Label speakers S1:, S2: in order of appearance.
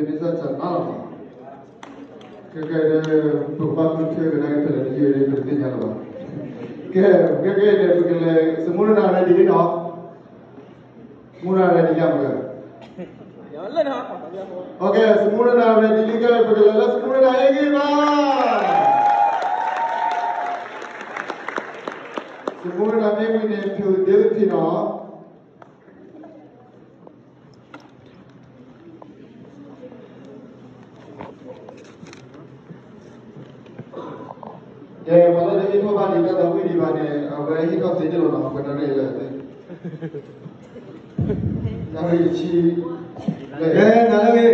S1: bisa cakap. Kerana beberapa menteri yang kita lihat berarti jalan. Kerana begini semula nak ada di mana? Semula ada di mana?
S2: Jalan ha.
S1: Okay, semula nak ada di mana? Begini semula nak lagi bang. Semula nak lagi ni pilih di mana? Malah lagi tu balik kita tahu di mana, apa ini kau sendiri loh nak kena rela. Yang ini, nalar ni